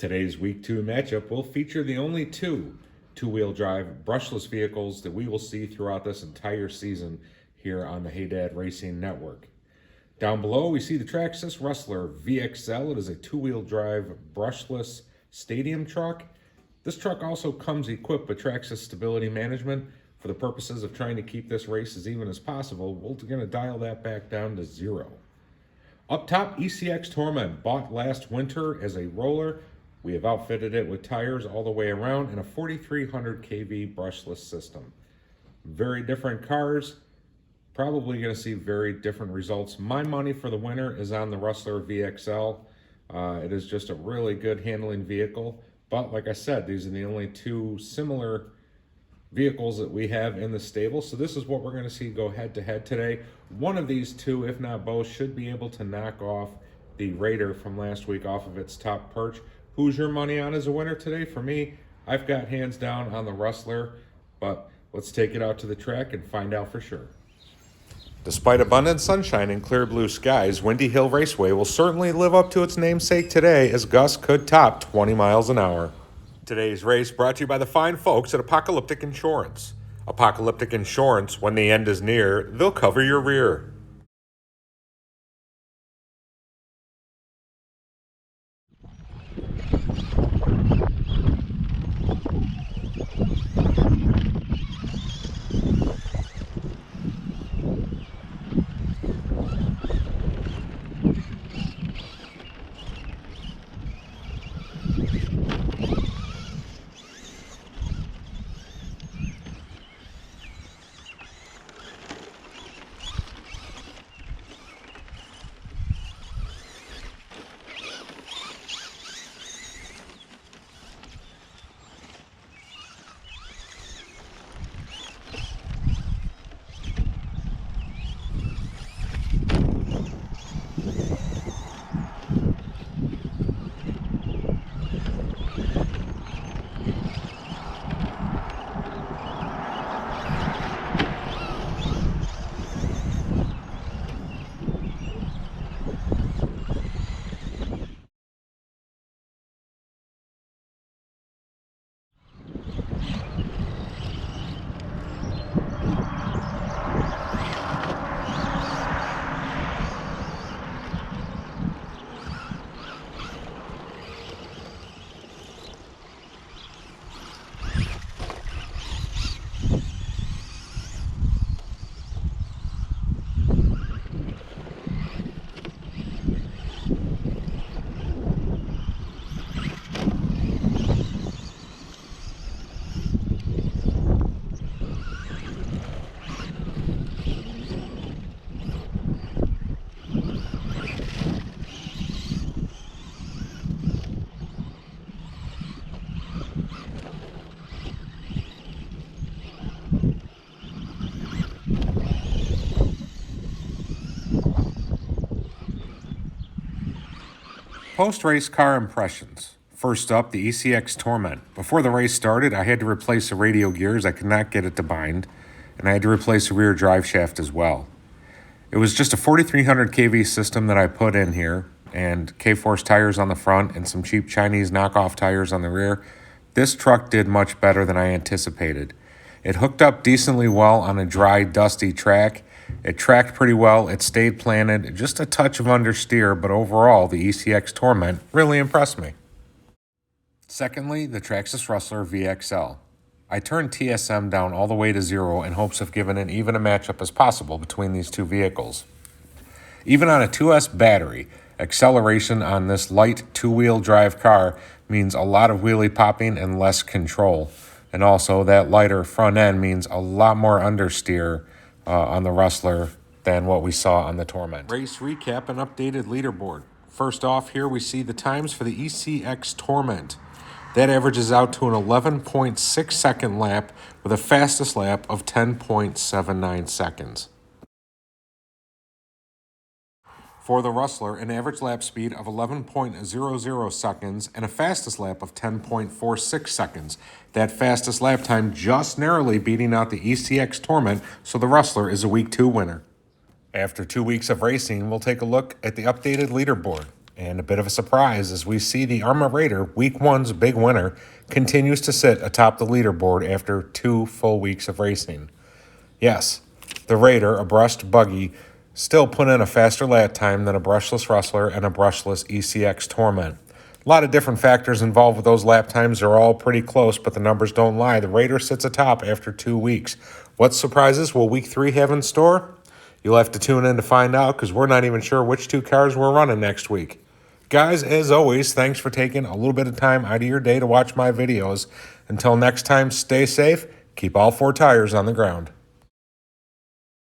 Today's Week 2 matchup will feature the only two-wheel drive brushless vehicles that we will see throughout this entire season here on the Hey Dad Racing Network. Down below, we see the Traxxas Rustler VXL. It is a two-wheel drive brushless stadium truck. This truck also comes equipped with Traxxas stability management. For the purposes of trying to keep this race as even as possible, we're going to dial that back down to 0. Up top, ECX Torment, bought last winter as a roller. We have outfitted it with tires all the way around and a 4,300 kV brushless system. Very different cars, probably going to see very different results. My money for the winner is on the Rustler VXL. It is just a really good handling vehicle. But like I said, these are the only two similar vehicles that we have in the stable. So this is what we're going to see go head to head today. One of these two, if not both, should be able to knock off the Raider from last week off of its top perch. Who's your money on as a winner today? For me, I've got hands down on the Rustler, but let's take it out to the track and find out for sure. Despite abundant sunshine and clear blue skies, Windy Hill Raceway will certainly live up to its namesake today as gusts could top 20 miles an hour. Today's race brought to you by the fine folks at Apocalyptic Insurance. Apocalyptic Insurance, when the end is near, they'll cover your rear. Post-race car impressions. First up, the ECX Torment. Before the race started, I had to replace the radio gears. I could not get it to bind, and I had to replace the rear drive shaft as well. It was just a 4,300 kV system that I put in here, and K-Force tires on the front and some cheap Chinese knockoff tires on the rear. This truck did much better than I anticipated. It hooked up decently well on a dry, dusty track. It tracked pretty well, it stayed planted, just a touch of understeer, but overall, the ECX Torment really impressed me. Secondly, the Traxxas Rustler VXL. I turned TSM down all the way to 0 in hopes of giving as even a matchup as possible between these two vehicles. Even on a 2S battery, acceleration on this light two-wheel drive car means a lot of wheelie popping and less control. And also, that lighter front end means a lot more understeer on the Rustler than what we saw on the Torment. Race recap and updated leaderboard. First off, here we see the times for the ECX Torment. That averages out to an 11.6 second lap with a fastest lap of 10.79 seconds. For the Rustler, an average lap speed of 11.00 seconds and a fastest lap of 10.46 seconds. That fastest lap time just narrowly beating out the ECX Torment, so the Rustler is a Week 2 winner. After 2 weeks of racing, we'll take a look at the updated leaderboard. And a bit of a surprise as we see the Arma Raider, Week 1's big winner, continues to sit atop the leaderboard after 2 full weeks of racing. Yes, the Raider, a brushed buggy, still put in a faster lap time than a brushless Rustler and a brushless ECX Torment. A lot of different factors involved with those lap times. They're all pretty close, but the numbers don't lie. The Raider sits atop after 2 weeks. What surprises will Week 3 have in store? You'll have to tune in to find out because we're not even sure which 2 cars we're running next week. Guys, as always, thanks for taking a little bit of time out of your day to watch my videos. Until next time, stay safe, keep all 4 tires on the ground.